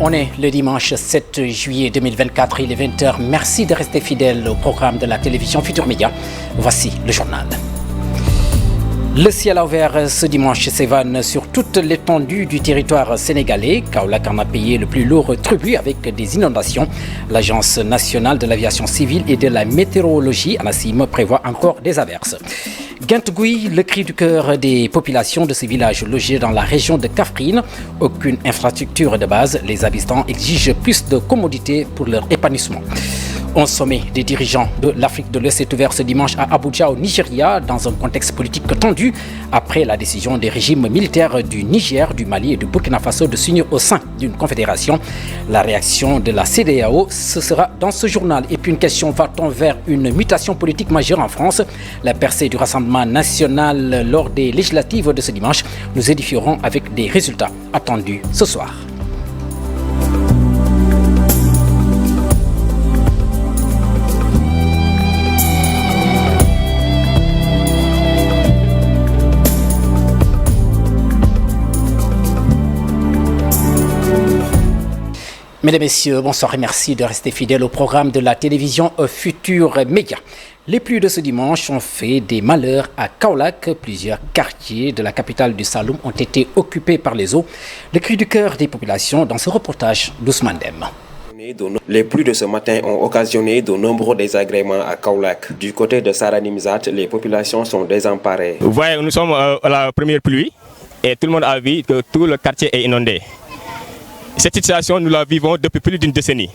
On est le dimanche 7 juillet 2024, il est 20h. Merci de rester fidèle au programme de la télévision Futur Média. Voici le journal. Le ciel a ouvert ce dimanche s'évane sur toute l'étendue du territoire sénégalais. Kaolack en a payé le plus lourd tribut avec des inondations. L'Agence nationale de l'aviation civile et de la météorologie, ANACIM, prévoit encore des averses. Guintegoui, le cri du cœur des populations de ces villages logés dans la région de Kaffrine. Aucune infrastructure de base, les habitants exigent plus de commodité pour leur épanouissement. Un sommet des dirigeants de l'Afrique de l'Ouest est ouvert ce dimanche à Abuja, au Nigeria, dans un contexte politique tendu, après la décision des régimes militaires du Niger, du Mali et du Burkina Faso de s'unir au sein d'une confédération. La réaction de la CEDEAO, ce sera dans ce journal. Et puis une question, va-t-on vers une mutation politique majeure en France? La percée du Rassemblement national lors des législatives de ce dimanche, nous édifierons avec des résultats attendus ce soir. Mesdames et messieurs, bonsoir et merci de rester fidèles au programme de la télévision Futur Média. Les pluies de ce dimanche ont fait des malheurs à Kaolack. Plusieurs quartiers de la capitale du Saloum ont été occupés par les eaux. Le cri du cœur des populations dans ce reportage d'Ousmane Dem. Les pluies de ce matin ont occasionné de nombreux désagréments à Kaolack. Du côté de Saranimzat, les populations sont désemparées. Vous voyez, nous sommes à la première pluie et tout le monde a vu que tout le quartier est inondé. Cette situation, nous la vivons depuis plus d'une décennie.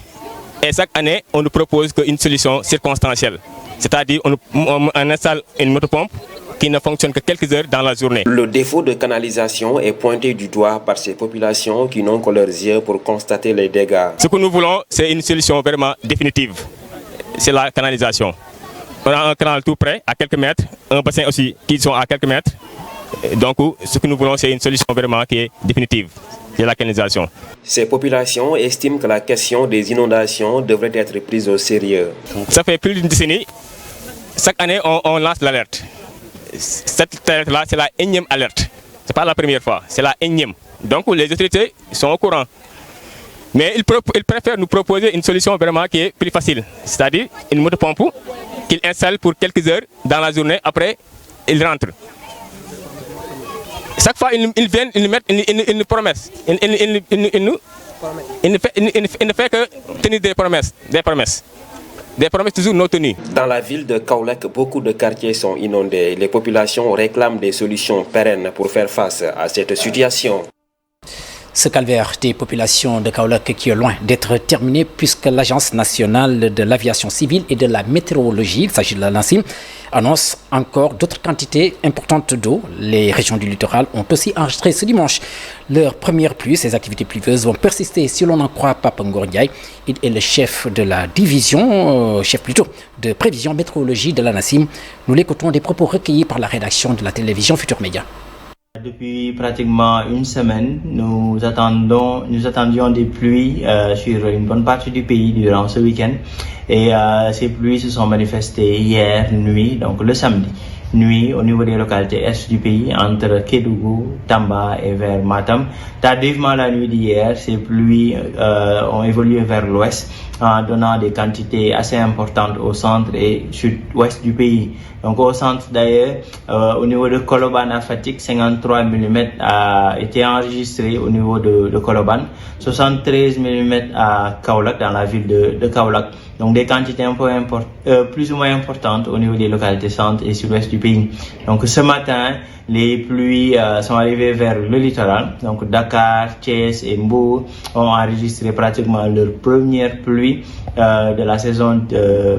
Et chaque année, on nous propose une solution circonstancielle. C'est-à-dire on installe une motopompe qui ne fonctionne que quelques heures dans la journée. Le défaut de canalisation est pointé du doigt par ces populations qui n'ont que leurs yeux pour constater les dégâts. Ce que nous voulons, c'est une solution vraiment définitive. C'est la canalisation. On a un canal tout près, à quelques mètres, un bassin aussi qui sont à quelques mètres. Donc, ce que nous voulons, c'est une solution vraiment qui est définitive. C'est la canalisation. Ces populations estiment que la question des inondations devrait être prise au sérieux. Ça fait plus d'une décennie. Chaque année, on lance l'alerte. Cette alerte-là, c'est la énième alerte. Ce n'est pas la première fois, c'est la énième. Donc, les autorités sont au courant. Mais ils préfèrent nous proposer une solution vraiment qui est plus facile. C'est-à-dire une motopompe qu'ils installent pour quelques heures dans la journée. Après, ils rentrent. Chaque fois, ils viennent, ils mettent une promesse. Il ne fait que tenir des promesses. Des promesses toujours non tenues. Dans la ville de Kaolack, beaucoup de quartiers sont inondés. Les populations réclament des solutions pérennes pour faire face à cette situation. Ce calvaire des populations de Kaolack qui est loin d'être terminé puisque l'Agence nationale de l'aviation civile et de la météorologie, il s'agit de l'ANACIM, annonce encore d'autres quantités importantes d'eau. Les régions du littoral ont aussi enregistré ce dimanche leur première pluie. Ces activités pluvieuses vont persister si l'on en croit Papa Ngor Ndiaye. Il est le chef de la division, de prévision météorologie de l'ANACIM. Nous l'écoutons des propos recueillis par la rédaction de la télévision Futur Média. Depuis pratiquement une semaine, nous attendions des pluies sur une bonne partie du pays durant ce week-end. Et ces pluies se sont manifestées hier nuit, donc le samedi nuit, au niveau des localités est du pays, entre Kédougou, Tamba et vers Matam. Tardivement la nuit d'hier, ces pluies ont évolué vers l'ouest, en donnant des quantités assez importantes au centre et sud-ouest du pays. Donc au centre d'ailleurs, au niveau de Koloban à Fatick, 53 mm a été enregistré au niveau de Koloban, 73 mm à Kaolack, dans la ville de Kaolack. Donc des quantités un peu plus ou moins importantes au niveau des localités centre et sud-ouest du pays. Donc ce matin, les pluies sont arrivées vers le littoral. Donc Dakar, Thiès et Mbour ont enregistré pratiquement leur première pluie de la saison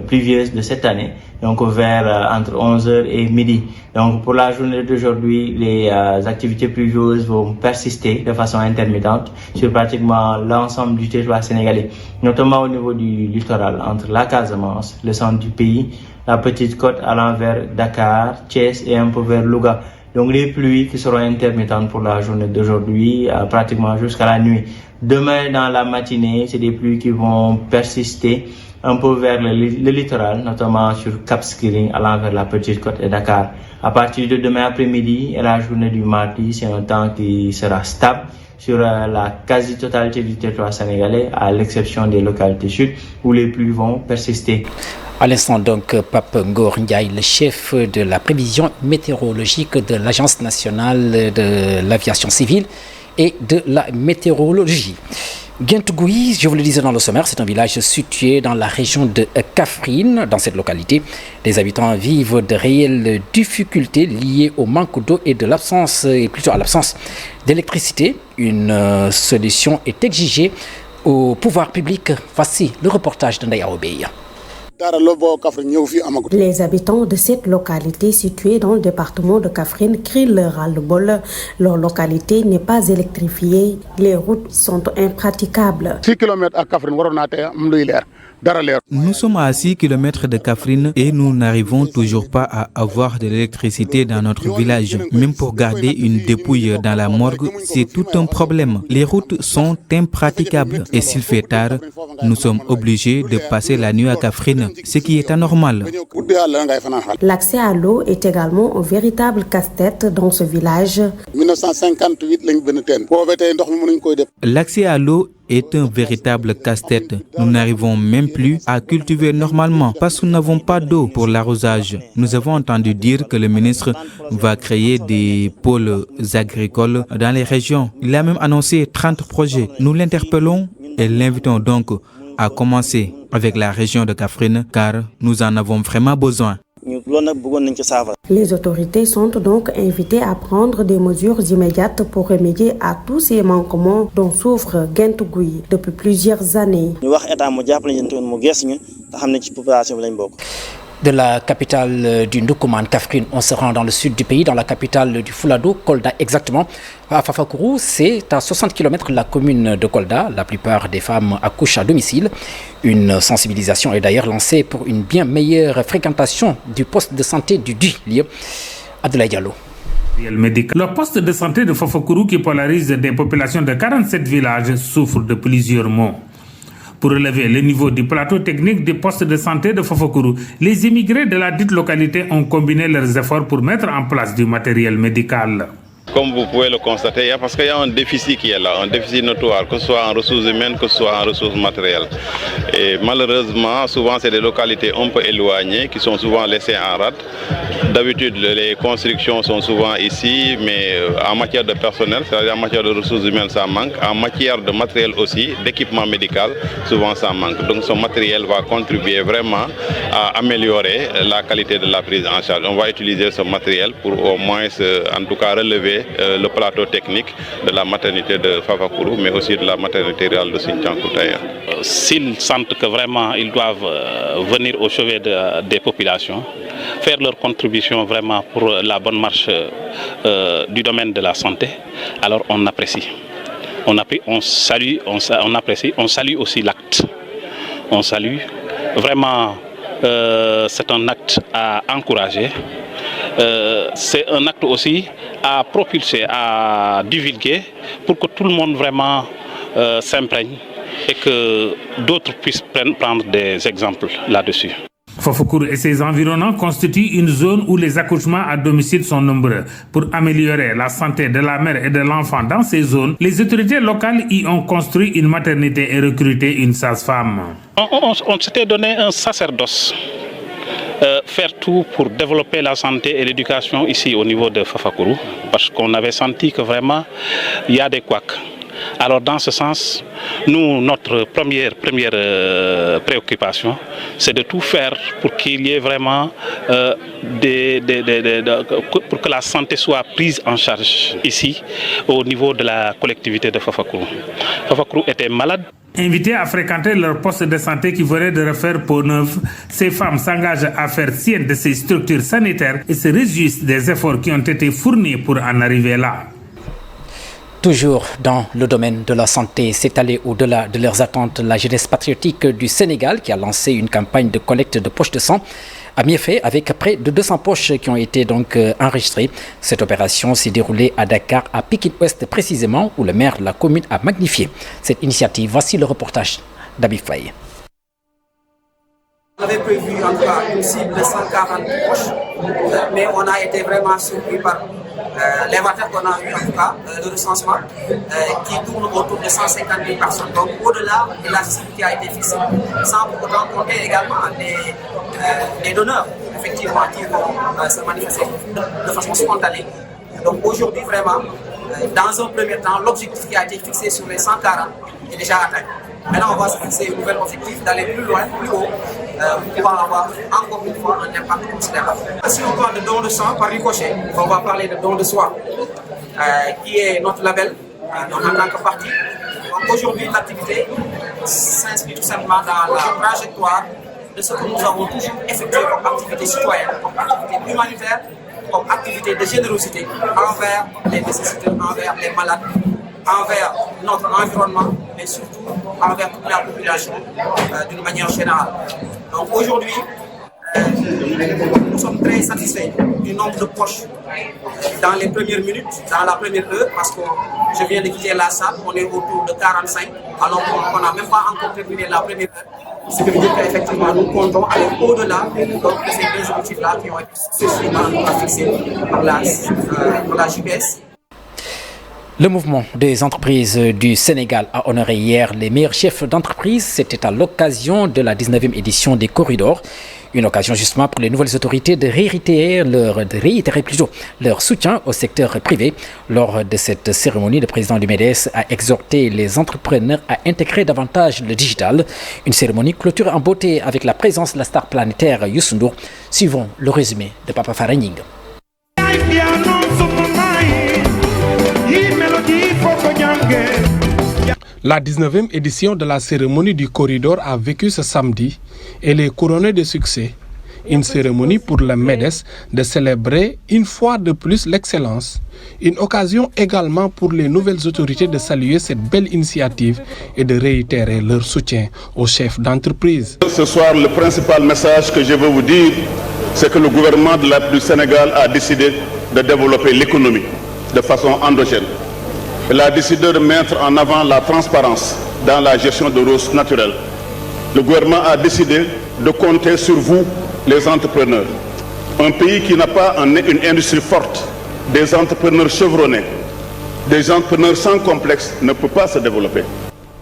pluvieuse de cette année. Donc vers entre 11h et midi. Donc pour la journée d'aujourd'hui, les activités pluvieuses vont persister de façon intermittente sur pratiquement l'ensemble du territoire sénégalais, notamment au niveau du littoral, entre la Casamance, le centre du pays, la petite côte allant vers Dakar, Thiès et un peu vers Louga. Donc les pluies qui seront intermittentes pour la journée d'aujourd'hui, pratiquement jusqu'à la nuit. Demain dans la matinée, c'est des pluies qui vont persister un peu vers le littoral, notamment sur Cap Skirring, allant vers la Petite Côte et Dakar. À partir de demain après-midi et la journée du mardi, c'est un temps qui sera stable sur la quasi-totalité du territoire sénégalais, à l'exception des localités sud, où les pluies vont persister. À l'instant donc, Pape Ngor Ndiaye, le chef de la prévision météorologique de l'Agence nationale de l'aviation civile et de la météorologie. Guintougui, je vous le disais dans le sommaire, c'est un village situé dans la région de Kaffrine. Dans cette localité, les habitants vivent de réelles difficultés liées au manque d'eau et plutôt à l'absence d'électricité. Une solution est exigée au pouvoir public. Voici le reportage de Ndaya Obeya. Les habitants de cette localité située dans le département de Kaffrine crient leur ras-le-bol. Leur localité n'est pas électrifiée. Les routes sont impraticables. 6 km à Kaffrine. Nous sommes à 6 km de Kaffrine et nous n'arrivons toujours pas à avoir de l'électricité dans notre village. Même pour garder une dépouille dans la morgue, c'est tout un problème. Les routes sont impraticables et s'il fait tard, nous sommes obligés de passer la nuit à Kaffrine, ce qui est anormal. L'accès à l'eau est également un véritable casse-tête dans ce village. L'accès à l'eau est un véritable casse-tête. Nous n'arrivons même plus à cultiver normalement parce que nous n'avons pas d'eau pour l'arrosage. Nous avons entendu dire que le ministre va créer des pôles agricoles dans les régions. Il a même annoncé 30 projets. Nous l'interpellons et l'invitons donc à commencer avec la région de Kaffrine car nous en avons vraiment besoin. Les autorités sont donc invitées à prendre des mesures immédiates pour remédier à tous ces manquements dont souffre Guintougui depuis plusieurs années. De la capitale du Ndoukoumane, Kaffrine, on se rend dans le sud du pays, dans la capitale du Fouladou, Kolda exactement. À Fafacourou, c'est à 60 km de la commune de Kolda. La plupart des femmes accouchent à domicile. Une sensibilisation est d'ailleurs lancée pour une bien meilleure fréquentation du poste de santé du lieu. Abdoulaye Diallo. Le poste de santé de Fafacourou, qui polarise des populations de 47 villages, souffre de plusieurs maux. Pour relever le niveau du plateau technique du poste de santé de Fafacourou, les immigrés de la dite localité ont combiné leurs efforts pour mettre en place du matériel médical. Comme vous pouvez le constater, parce qu'il y a un déficit qui est là, un déficit notoire, que ce soit en ressources humaines, que ce soit en ressources matérielles. Et malheureusement, souvent c'est des localités un peu éloignées qui sont souvent laissées en rade. D'habitude, les constructions sont souvent ici, mais en matière de personnel, c'est-à-dire en matière de ressources humaines, ça manque. En matière de matériel aussi, d'équipement médical, souvent ça manque. Donc ce matériel va contribuer vraiment à améliorer la qualité de la prise en charge. On va utiliser ce matériel pour au moins, en tout cas, relever le plateau technique de la maternité de Fafacourou, mais aussi de la maternité rurale de Sinthiang-Koutaya. S'ils sentent que vraiment ils doivent venir au chevet des populations, faire leur contribution vraiment pour la bonne marche du domaine de la santé, alors on apprécie. On salue, on apprécie, on salue aussi l'acte. On salue. Vraiment, c'est un acte à encourager. C'est un acte aussi à propulser, à divulguer pour que tout le monde vraiment s'imprègne et que d'autres puissent prendre des exemples là-dessus. Fafacourou et ses environnants constituent une zone où les accouchements à domicile sont nombreux. Pour améliorer la santé de la mère et de l'enfant dans ces zones, les autorités locales y ont construit une maternité et recruté une sage-femme. On s'était donné un sacerdoce. Faire tout pour développer la santé et l'éducation ici au niveau de Fafacourou, parce qu'on avait senti que vraiment il y a des couacs. Alors dans ce sens, nous, notre première préoccupation, c'est de tout faire pour qu'il y ait vraiment pour que la santé soit prise en charge ici au niveau de la collectivité de Fafacourou. Fafacourou était malade. Invitées à fréquenter leur poste de santé qui venait de refaire peau neuve, ces femmes s'engagent à faire sienne de ces structures sanitaires et se réjouissent des efforts qui ont été fournis pour en arriver là. Toujours dans le domaine de la santé, c'est allé au-delà de leurs attentes. La jeunesse patriotique du Sénégal, qui a lancé une campagne de collecte de poches de sang, a mieux fait avec près de 200 poches qui ont été donc enregistrées. Cette opération s'est déroulée à Dakar, à Pikine-Ouest précisément, où le maire de la commune a magnifié cette initiative. Voici le reportage d'Abib Faye. On avait prévu en tout cas une cible de 140 poches, mais on a été vraiment surpris par l'inventaire qu'on a eu, en tout cas, le recensement, qui tourne autour de 150 000 personnes. Donc, au-delà de la cible qui a été fixée, sans pour autant compter également les donneurs, effectivement, qui vont se manifester de façon spontanée. Donc, aujourd'hui, vraiment, dans un premier temps, l'objectif qui a été fixé sur les 140 est déjà atteint. Maintenant, on va se fixer un nouvel objectif d'aller plus loin, plus haut, pour pouvoir avoir encore une fois un impact considérable. Si on parle de don de sang par ricochet, on va parler de don de soi, qui est notre label en tant que parti. Donc aujourd'hui, l'activité s'inscrit tout simplement dans la trajectoire de ce que nous avons toujours effectué comme activité citoyenne, comme activité humanitaire, comme activité de générosité envers les nécessiteux, envers les malades, envers notre environnement, mais surtout envers toute la population d'une manière générale. Donc aujourd'hui, nous sommes très satisfaits du nombre de poches dans les premières minutes, dans la première heure, parce que je viens de quitter la salle, on est autour de 45, alors qu'on n'a même pas encore terminé la première heure. Ce qui veut dire qu'effectivement, nous comptons aller au-delà de ces deux objectifs-là qui ont été successivement fixés par la JPS. Le mouvement des entreprises du Sénégal a honoré hier les meilleurs chefs d'entreprise. C'était à l'occasion de la 19e édition des Corridors. Une occasion justement pour les nouvelles autorités de réitérer leur soutien au secteur privé. Lors de cette cérémonie, le président du MEDES a exhorté les entrepreneurs à intégrer davantage le digital. Une cérémonie clôturée en beauté avec la présence de la star planétaire Youssou Ndour. Suivons le résumé de Papa Faragning. La 19e édition de la cérémonie du Corridor a vécu ce samedi et est couronnée de succès. Une cérémonie pour le MEDES de célébrer une fois de plus l'excellence. Une occasion également pour les nouvelles autorités de saluer cette belle initiative et de réitérer leur soutien aux chefs d'entreprise. Ce soir, le principal message que je veux vous dire, c'est que le gouvernement du Sénégal a décidé de développer l'économie de façon endogène. Il a décidé de mettre en avant la transparence dans la gestion de ressources naturelles. Le gouvernement a décidé de compter sur vous, les entrepreneurs. Un pays qui n'a pas une industrie forte, des entrepreneurs chevronnés, des entrepreneurs sans complexe ne peut pas se développer.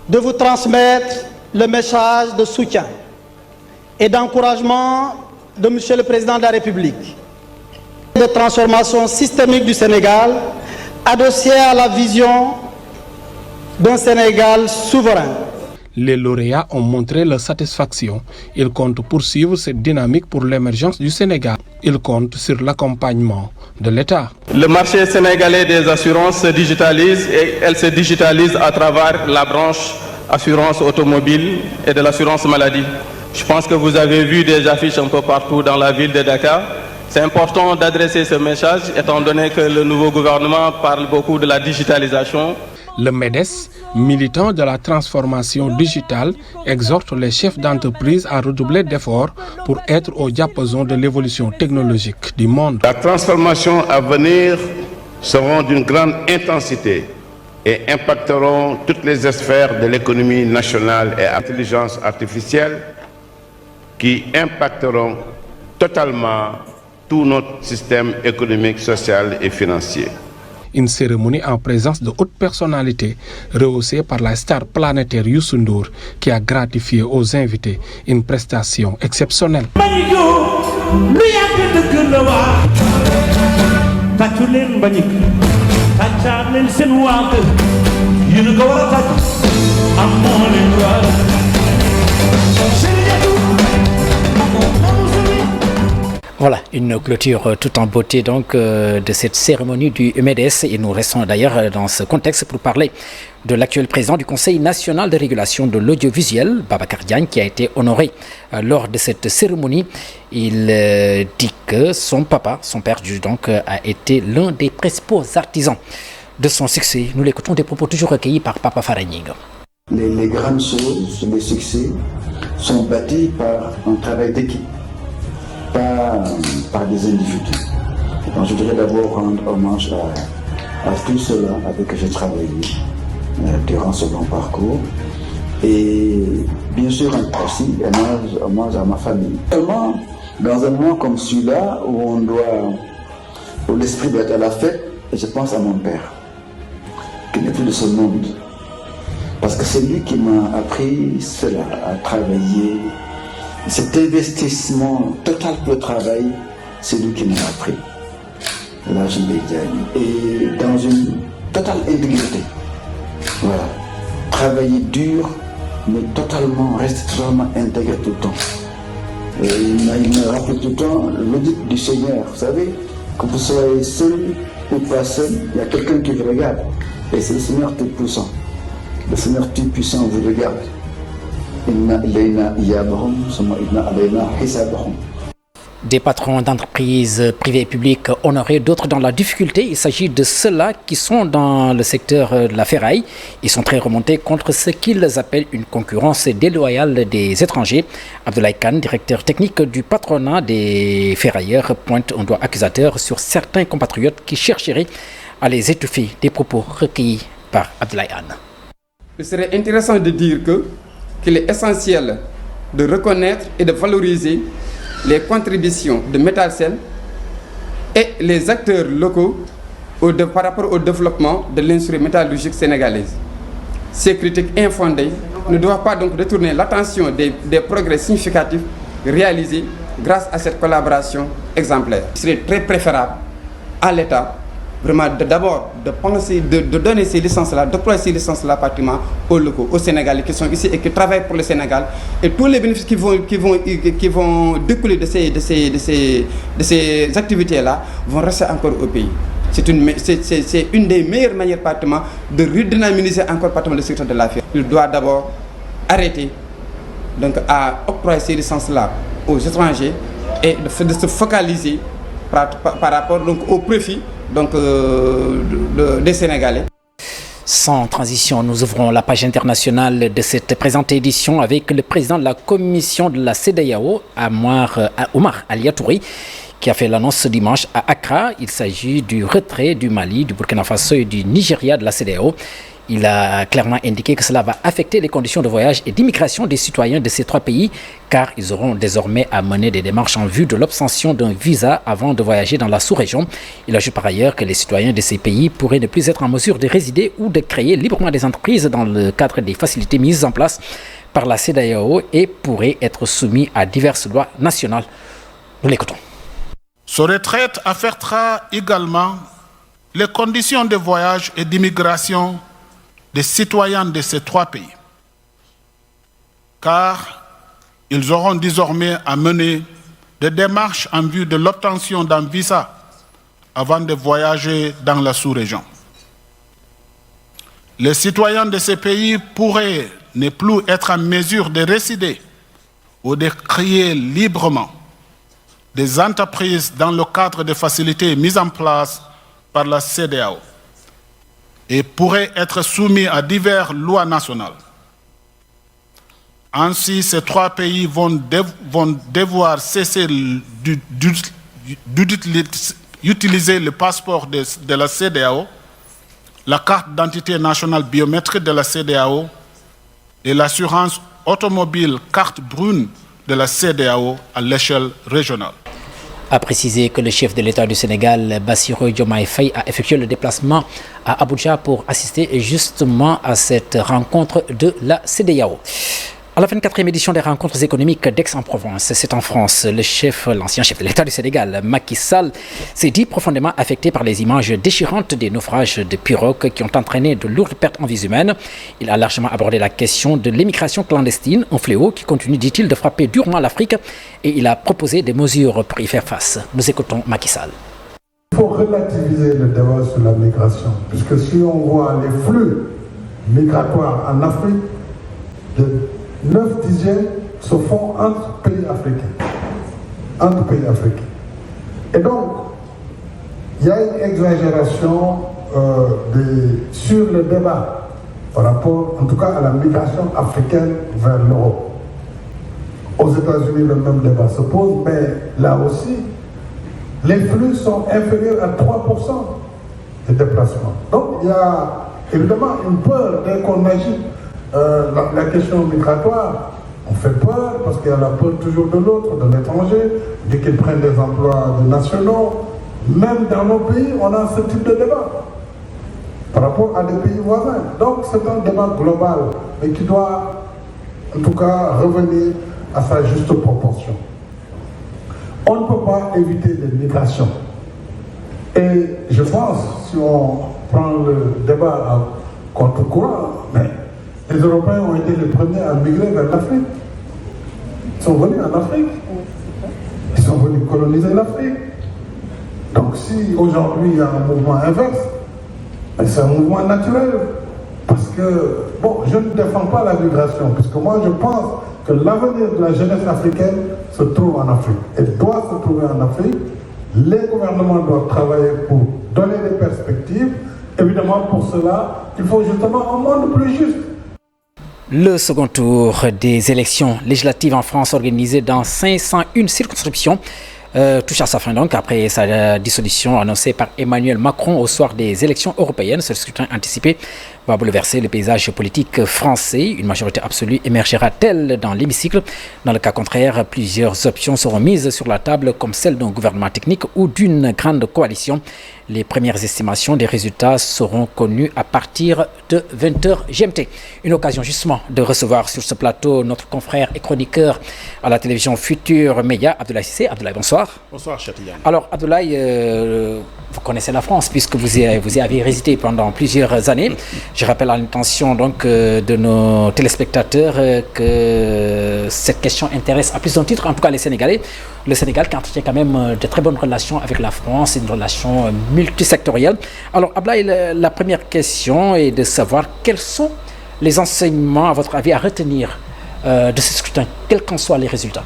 De vous transmettre le message de soutien et d'encouragement de Monsieur le Président de la République. De transformation systémique du Sénégal, adossé à la vision d'un Sénégal souverain. Les lauréats ont montré leur satisfaction. Ils comptent poursuivre cette dynamique pour l'émergence du Sénégal. Ils comptent sur l'accompagnement de l'État. Le marché sénégalais des assurances se digitalise et elle se digitalise à travers la branche assurance automobile et de l'assurance maladie. Je pense que vous avez vu des affiches un peu partout dans la ville de Dakar. C'est important d'adresser ce message étant donné que le nouveau gouvernement parle beaucoup de la digitalisation. Le MEDES, militant de la transformation digitale, exhorte les chefs d'entreprise à redoubler d'efforts pour être au diapason de l'évolution technologique du monde. La transformation à venir sera d'une grande intensité et impacteront toutes les sphères de l'économie nationale et l'intelligence artificielle qui impacteront totalement tout notre système économique, social et financier. Une cérémonie en présence de hautes personnalités rehaussée par la star planétaire Youssou Ndour qui a gratifié aux invités une prestation exceptionnelle. Voilà, une clôture tout en beauté donc de cette cérémonie du MEDES et nous restons d'ailleurs dans ce contexte pour parler de l'actuel président du Conseil national de régulation de l'audiovisuel, Babacar Diagne, qui a été honoré lors de cette cérémonie. Il dit que son père donc, a été l'un des principaux artisans de son succès. Nous l'écoutons, des propos toujours recueillis par Papa Faragning. Les grandes choses, les succès sont bâtis par un travail d'équipe, pas par des individus. Donc, je voudrais d'abord rendre hommage à tous ceux-là avec qui j'ai travaillé durant ce long parcours. Et bien sûr, aussi, hommage à ma famille. Seulement, dans un moment comme celui-là, où où l'esprit doit être à la fête, je pense à mon père, qui n'est plus de ce monde. Parce que c'est lui qui m'a appris cela, à travailler. Cet investissement total pour le travail, c'est lui qui m'a appris. Là, je l'ai dit. Et dans une totale intégrité. Voilà. Travailler dur, mais rester totalement intégré tout le temps. Et il me rappelle tout le temps l'audit du Seigneur. Vous savez, que vous soyez seul ou pas seul, il y a quelqu'un qui vous regarde. Et c'est le Seigneur Tout-Puissant. Le Seigneur Tout-Puissant vous regarde. Des patrons d'entreprises privées et publiques honorés, d'autres dans la difficulté. Il s'agit de ceux-là qui sont dans le secteur de la ferraille. Ils sont très remontés contre ce qu'ils appellent une concurrence déloyale des étrangers. Abdoulaye Kane, directeur technique du patronat des ferrailleurs, pointe un doigt accusateur sur certains compatriotes qui chercheraient à les étouffer. Des propos recueillis par Abdoulaye Kane. Il serait intéressant de dire qu'il est essentiel de reconnaître et de valoriser les contributions de Métalcel et les acteurs locaux par rapport au développement de l'industrie métallurgique sénégalaise. Ces critiques infondées ne doivent pas donc détourner l'attention des progrès significatifs réalisés grâce à cette collaboration exemplaire. Il serait très préférable à l'État vraiment d'abord de penser, de donner ces licences-là, d'octroyer ces licences-là pratiquement aux locaux, aux Sénégalais qui sont ici et qui travaillent pour le Sénégal. Et tous les bénéfices qui vont découler de ces activités-là vont rester encore au pays. C'est une des meilleures manières pratiquement de redynamiser encore pratiquement le secteur de la fierté. Il doit d'abord arrêter donc, à octroyer ces licences-là aux étrangers et de se focaliser par rapport donc, au profit donc, des Sénégalais. Sans transition, nous ouvrons la page internationale de cette présente édition avec le président de la commission de la CEDEAO, Omar Aliatouri, qui a fait l'annonce ce dimanche à Accra. Il s'agit du retrait du Mali, du Burkina Faso et du Nigeria de la CEDEAO. Il a clairement indiqué que cela va affecter les conditions de voyage et d'immigration des citoyens de ces trois pays, car ils auront désormais à mener des démarches en vue de l'obtention d'un visa avant de voyager dans la sous-région. Il ajoute par ailleurs que les citoyens de ces pays pourraient ne plus être en mesure de résider ou de créer librement des entreprises dans le cadre des facilités mises en place par la CEDEAO et pourraient être soumis à diverses lois nationales. Nous l'écoutons. Ce retrait affectera également les conditions de voyage et d'immigration des citoyens de ces trois pays, car ils auront désormais à mener des démarches en vue de l'obtention d'un visa avant de voyager dans la sous-région. Les citoyens de ces pays pourraient ne plus être en mesure de résider ou de créer librement des entreprises dans le cadre des facilités mises en place par la CEDEAO et pourraient être soumis à diverses lois nationales. Ainsi, ces trois pays vont devoir cesser d'utiliser le passeport de la CEDEAO, la carte d'identité nationale biométrique de la CEDEAO et l'assurance automobile carte brune de la CEDEAO à l'échelle régionale. A précisé que le chef de l'État du Sénégal, Bassirou Diomaye Faye, a effectué le déplacement à Abuja pour assister justement à cette rencontre de la CEDEAO. À la 24e édition des rencontres économiques d'Aix-en-Provence, c'est en France, l'ancien chef de l'État du Sénégal, Macky Sall, s'est dit profondément affecté par les images déchirantes des naufrages de pirogues qui ont entraîné de lourdes pertes en vies humaines. Il a largement abordé la question de l'immigration clandestine, un fléau qui continue, dit-il, de frapper durement l'Afrique, et il a proposé des mesures pour y faire face. Nous écoutons Macky Sall. Il faut relativiser le débat sur la migration, puisque si on voit les flux migratoires en Afrique, 9 dixièmes se font entre pays africains. Et donc, il y a une exagération sur le débat par rapport, en tout cas, à la migration africaine vers l'Europe. Aux États-Unis, le même débat se pose, mais là aussi, les flux sont inférieurs à 3% des déplacements. Donc, il y a évidemment une peur dès qu'on agit. La question migratoire, on fait peur parce qu'il y a la peur toujours de l'autre, de l'étranger, dès qu'ils prennent des emplois nationaux, Même dans nos pays, on a ce type de débat par rapport à des pays voisins. Donc c'est un débat global, mais qui doit en tout cas revenir à sa juste proportion. On ne peut pas éviter les migrations. Et je pense, si on prend le débat à contre-courant, mais les Européens ont été les premiers à migrer vers l'Afrique. Ils sont venus en Afrique. Ils sont venus coloniser l'Afrique. Donc si aujourd'hui il y a un mouvement inverse, c'est un mouvement naturel. Parce que, bon, je ne défends pas la migration, puisque moi je pense que l'avenir de la jeunesse africaine se trouve en Afrique. Elle doit se trouver en Afrique. Les gouvernements doivent travailler pour donner des perspectives. Évidemment, pour cela, il faut justement un monde plus juste. Le second tour des élections législatives en France organisées dans 501 circonscriptions touche à sa fin donc après sa dissolution annoncée par Emmanuel Macron au soir des élections européennes. Ce scrutin anticipé va bouleverser le paysage politique français. Une majorité absolue émergera-t-elle dans l'hémicycle? Dans le cas contraire, plusieurs options seront mises sur la table comme celle d'un gouvernement technique ou d'une grande coalition. Les premières estimations des résultats seront connues à partir de 20h GMT. Une occasion justement de recevoir sur ce plateau notre confrère et chroniqueur à la télévision Futur Média, Abdoulaye Cissé. Abdoulaye, bonsoir. Bonsoir, Chatiyan. Alors, Abdoulaye, vous connaissez la France puisque vous y avez résidé pendant plusieurs années. Je rappelle à l'intention donc de nos téléspectateurs que cette question intéresse à plus d'un titre, en tout cas les Sénégalais. Le Sénégal qui entretient quand même de très bonnes relations avec la France, une relation multisectorielle. Alors, Abdoulaye, la première question est de savoir quels sont les enseignements, à votre avis, à retenir de ce scrutin, quels qu'en soient les résultats.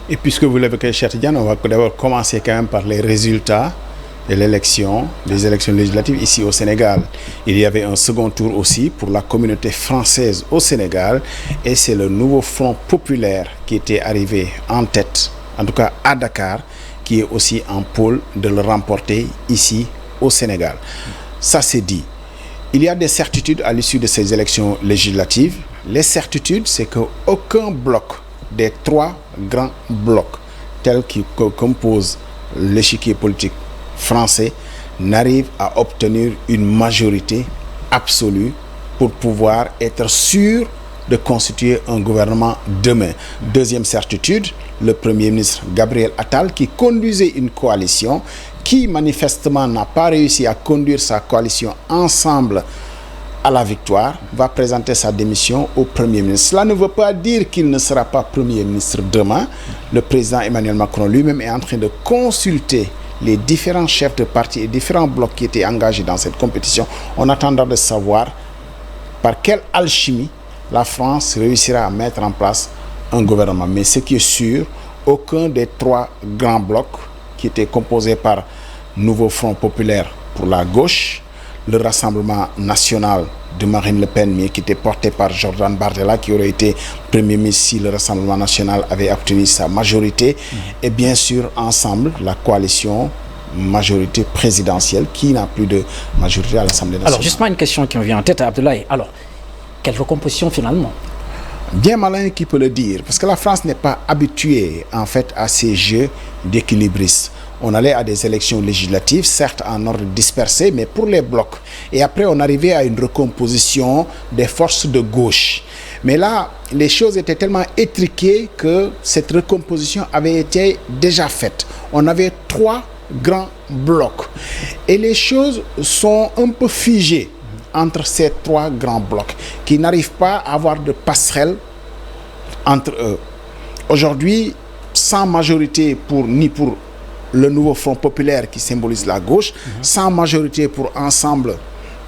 Et puisque vous l'évoquez, Chatiyan, on va d'abord commencer quand même par les résultats de l'élection, des élections législatives ici au Sénégal. Il y avait un second tour aussi pour la communauté française au Sénégal et c'est le nouveau Front populaire qui était arrivé en tête, en tout cas à Dakar, qui est aussi en pôle de le remporter ici au Sénégal. Ça c'est dit. Il y a des certitudes à l'issue de ces élections législatives. Les certitudes, c'est qu'aucun bloc des trois grands blocs tels qui composent l'échiquier politique français n'arrive à obtenir une majorité absolue pour pouvoir être sûr de constituer un gouvernement demain. Deuxième certitude, le Premier ministre Gabriel Attal qui conduisait une coalition qui manifestement n'a pas réussi à conduire sa coalition ensemble à la victoire, va présenter sa démission au Premier ministre. Cela ne veut pas dire qu'il ne sera pas Premier ministre demain. Le président Emmanuel Macron lui-même est en train de consulter les différents chefs de parti et différents blocs qui étaient engagés dans cette compétition. On attendra de savoir par quelle alchimie la France réussira à mettre en place un gouvernement. Mais ce qui est sûr, aucun des trois grands blocs qui étaient composés par Nouveau Front populaire pour la gauche, le Rassemblement national de Marine Le Pen, mais qui était porté par Jordan Bardella, qui aurait été Premier ministre si le Rassemblement national avait obtenu sa majorité, et bien sûr, ensemble, la coalition majorité présidentielle, qui n'a plus de majorité à l'Assemblée nationale. Alors, justement, une question qui me vient en tête, Abdoulaye. Alors, quelle recomposition finalement? Bien malin qui peut le dire, parce que la France n'est pas habituée, en fait, à ces jeux d'équilibristes. On allait à des élections législatives, certes en ordre dispersé, mais pour les blocs. Et après, on arrivait à une recomposition des forces de gauche. Mais là, les choses étaient tellement étriquées que cette recomposition avait été déjà faite. On avait trois grands blocs. Et les choses sont un peu figées entre ces trois grands blocs, qui n'arrivent pas à avoir de passerelle entre eux. Aujourd'hui, sans majorité ni pour le Nouveau Front populaire qui symbolise la gauche, sans majorité pour Ensemble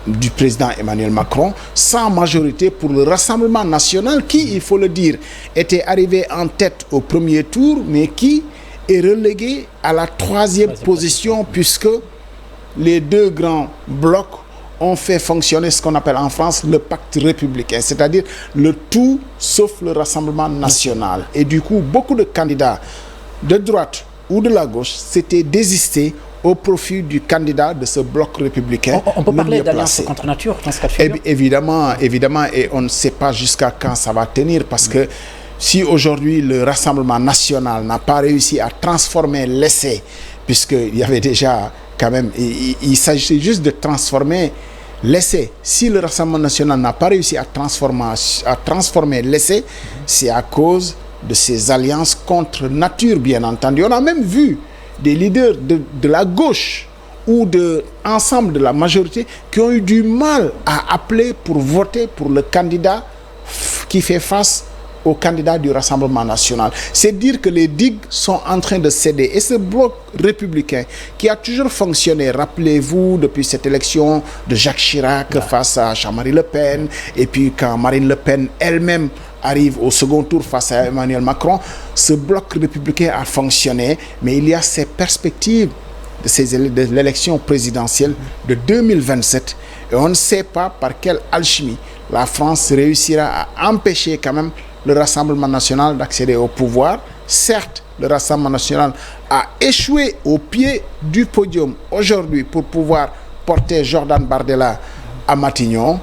du président Emmanuel Macron, sans majorité pour le Rassemblement national qui, il faut le dire, était arrivé en tête au premier tour, mais qui est relégué à la troisième position puisque les deux grands blocs ont fait fonctionner ce qu'on appelle en France le pacte républicain, c'est-à-dire le tout sauf le Rassemblement national. Et du coup, beaucoup de candidats de droite ou de la gauche s'étaient désistés au profit du candidat de ce bloc républicain. On peut parler d'alliance contre nature dans ce cas de figure? Évidemment, et on ne sait pas jusqu'à quand ça va tenir, parce que si aujourd'hui le Rassemblement national n'a pas réussi à transformer l'essai, puisqu'il y avait déjà quand même, il s'agissait juste de transformer l'essai. Si le Rassemblement national n'a pas réussi à transformer l'essai, c'est à cause de ces alliances contre nature, bien entendu. On a même vu des leaders de la gauche ou de l'ensemble de la majorité qui ont eu du mal à appeler pour voter pour le candidat qui fait face au candidat du Rassemblement national. C'est dire que les digues sont en train de céder. Et ce bloc républicain qui a toujours fonctionné, rappelez-vous, depuis cette élection de Jacques Chirac face à Jean-Marie Le Pen, et puis quand Marine Le Pen elle-même arrive au second tour face à Emmanuel Macron, ce bloc républicain a fonctionné, mais il y a ces perspectives de l'élection présidentielle de 2027 et on ne sait pas par quelle alchimie la France réussira à empêcher quand même le Rassemblement national d'accéder au pouvoir. Certes, le Rassemblement national a échoué au pied du podium aujourd'hui pour pouvoir porter Jordan Bardella à Matignon,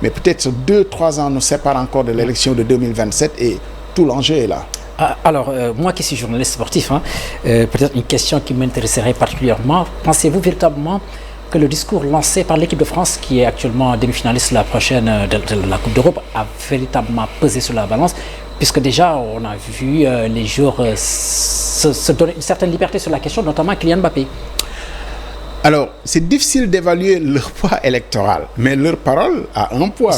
mais peut-être 2-3 ans nous séparent encore de l'élection de 2027 et tout l'enjeu est là. Alors, moi qui suis journaliste sportif, peut-être une question qui m'intéresserait particulièrement. Pensez-vous véritablement que le discours lancé par l'équipe de France, qui est actuellement demi-finaliste la prochaine de la Coupe d'Europe, a véritablement pesé sur la balance, puisque déjà on a vu les joueurs se donner une certaine liberté sur la question, notamment Kylian Mbappé. Alors, c'est difficile d'évaluer leur poids électoral, mais leur parole a un poids,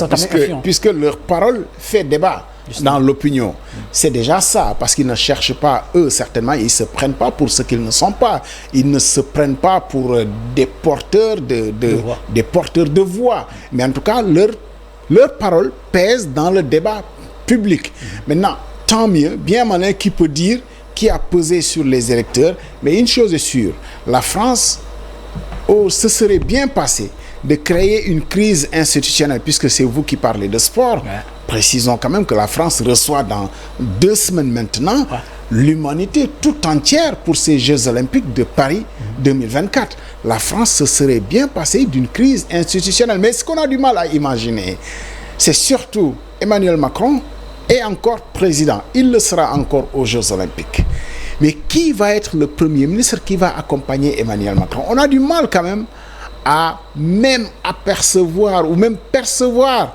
puisque leur parole fait débat dans l'opinion. C'est déjà ça, parce qu'ils ne cherchent pas, eux, certainement, ils ne se prennent pas pour ce qu'ils ne sont pas. Ils ne se prennent pas pour des porteurs de voix. Mais en tout cas, leur parole pèse dans le débat public. Maintenant, tant mieux, bien malin qui peut dire qui a pesé sur les électeurs. Mais une chose est sûre, la France, ce serait bien passé de créer une crise institutionnelle, puisque c'est vous qui parlez de sport. Précisons quand même que la France reçoit dans 2 semaines maintenant l'humanité tout entière pour ces Jeux Olympiques de Paris 2024. La France se serait bien passée d'une crise institutionnelle. Mais ce qu'on a du mal à imaginer, c'est surtout Emmanuel Macron est encore président. Il le sera encore aux Jeux Olympiques. Mais qui va être le Premier ministre qui va accompagner Emmanuel Macron? On a du mal quand même à même apercevoir ou même percevoir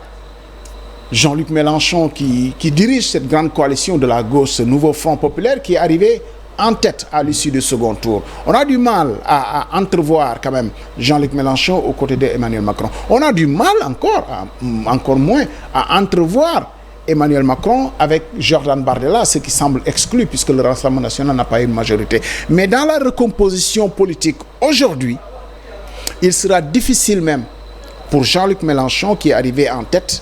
Jean-Luc Mélenchon qui dirige cette grande coalition de la gauche, ce nouveau Front populaire qui est arrivé en tête à l'issue du second tour. On a du mal à entrevoir quand même Jean-Luc Mélenchon aux côtés d'Emmanuel Macron. On a du mal encore moins à entrevoir Emmanuel Macron avec Jordan Bardella, ce qui semble exclu puisque le Rassemblement national n'a pas eu une majorité. Mais dans la recomposition politique aujourd'hui, il sera difficile même pour Jean-Luc Mélenchon qui est arrivé en tête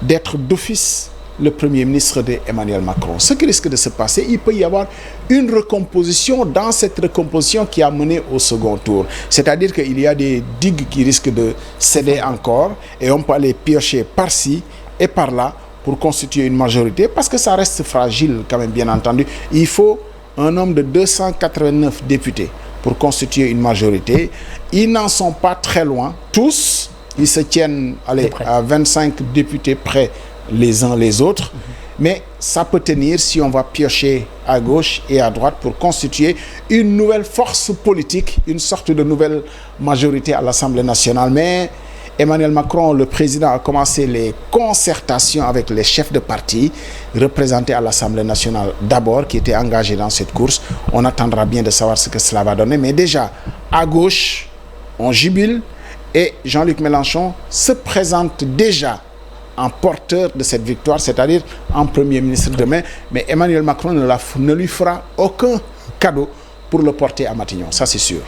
d'être d'office le Premier ministre d'Emmanuel Macron. Ce qui risque de se passer, il peut y avoir une recomposition dans cette recomposition qui a mené au second tour. C'est-à-dire qu'il y a des digues qui risquent de céder encore et on peut aller piocher par-ci et par-là pour constituer une majorité parce que ça reste fragile quand même, bien entendu. Il faut un nombre de 289 députés pour constituer une majorité. Ils n'en sont pas très loin. Tous, ils se tiennent à 25 députés près les uns les autres. Mais ça peut tenir si on va piocher à gauche et à droite pour constituer une nouvelle force politique, une sorte de nouvelle majorité à l'Assemblée nationale. Mais Emmanuel Macron, le président, a commencé les concertations avec les chefs de parti représentés à l'Assemblée nationale d'abord, qui étaient engagés dans cette course. On attendra bien de savoir ce que cela va donner. Mais déjà, à gauche, on jubile et Jean-Luc Mélenchon se présente déjà en porteur de cette victoire, c'est-à-dire en Premier ministre demain. Mais Emmanuel Macron ne lui fera aucun cadeau pour le porter à Matignon, ça c'est sûr.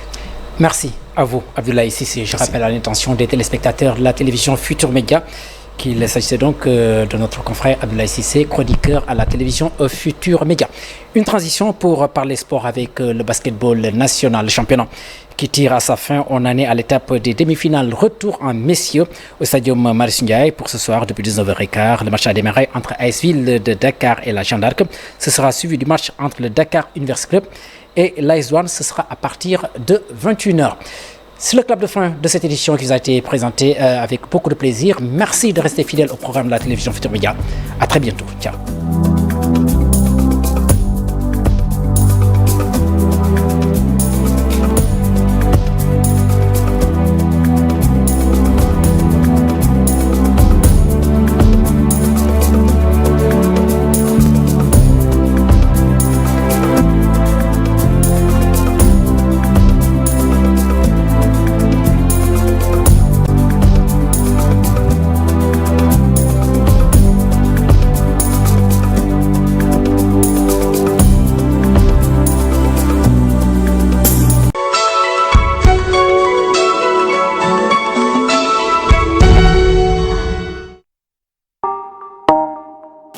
Merci à vous, Abdoulaye Cissé. Je rappelle à l'intention des téléspectateurs de la télévision Futur Média qu'il s'agissait donc de notre confrère Abdoulaye Cissé, chroniqueur à la télévision Futur Média. Une transition pour parler sport avec le basketball national, le championnat qui tire à sa fin. On en est à l'étape des demi-finales. Retour en messieurs au stadium Marius Ndiaye pour ce soir depuis 19h15. Le match a démarré entre AS Ville de Dakar et la Jeanne d'Arc. Ce sera suivi du match entre le Dakar University Club et l'AS Douanes. Ce sera à partir de 21h. C'est le club de fin de cette édition qui vous a été présenté avec beaucoup de plaisir. Merci de rester fidèle au programme de la télévision Futur Média. À très bientôt. Ciao.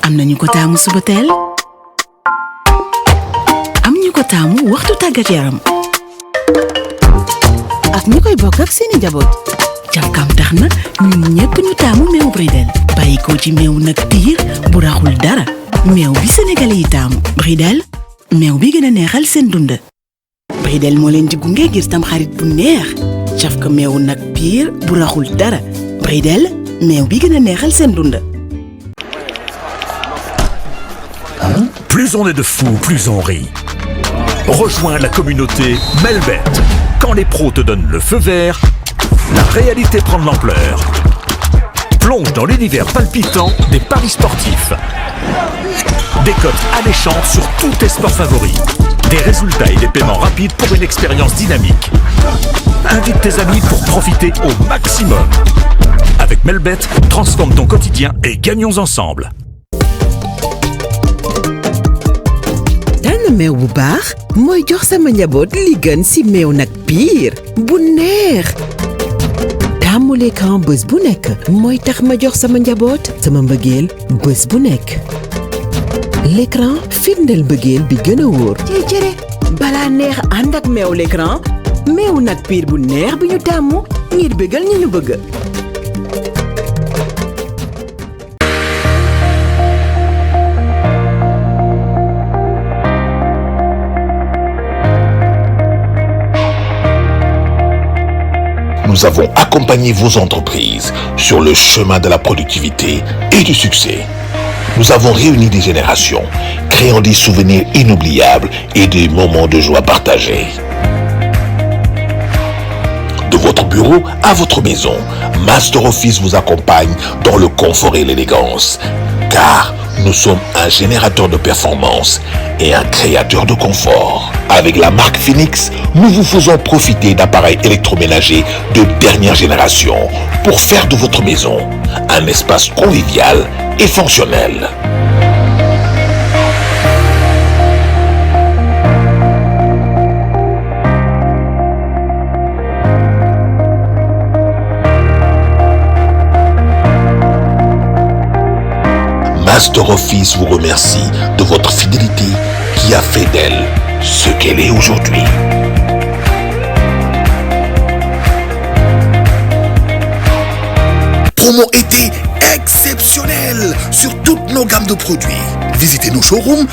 am nañu ko taamu suba teel am ñu ko taamu waxtu tàggat yaram ak ñi koy bokk ak seeni njaboot cafkaam tax na ñun ñépp ñu taamu meew Bridel bàyyi ko ci meew nag piir bu raxul dara meew bi Sénégalais yi taamu Bridel meew bi gën a neexal seen dund Bridel moo leen di gunge ngir tam xarit bu neex cafka meew nag piir bu raxul dara Bridel meew bi gën a neexal seen dund. Plus on est de fous, plus on rit. Rejoins la communauté Melbet. Quand les pros te donnent le feu vert, la réalité prend de l'ampleur. Plonge dans l'univers palpitant des paris sportifs. Des cotes alléchantes sur tous tes sports favoris. Des résultats et des paiements rapides pour une expérience dynamique. Invite tes amis pour profiter au maximum. Avec Melbet, transforme ton quotidien et gagnons ensemble. tànn meew bu baax mooy jox sama njaboot li gën ci meew nag piir bu neex. taamu l'écran bés bu nekk mooy tax ma jox sama njaboot sama mbëggeel bés bu nekk. l'écran firndeel mbëggeel bi gën a wóor. cere balaa neex ànd ak meew l'écran meew nag piir bu neex bi ñu tàmmu ngir bëggal ñi ñu bëgg. Nous avons accompagné vos entreprises sur le chemin de la productivité et du succès. Nous avons réuni des générations, créant des souvenirs inoubliables et des moments de joie partagés. De votre bureau à votre maison, Master Office vous accompagne dans le confort et l'élégance. Car nous sommes un générateur de performance et un créateur de confort. Avec la marque Phoenix, nous vous faisons profiter d'appareils électroménagers de dernière génération pour faire de votre maison un espace convivial et fonctionnel. Master Office vous remercie de votre fidélité qui a fait d'elle ce qu'elle est aujourd'hui. Promo été exceptionnelle sur toutes nos gammes de produits. Visitez nos showrooms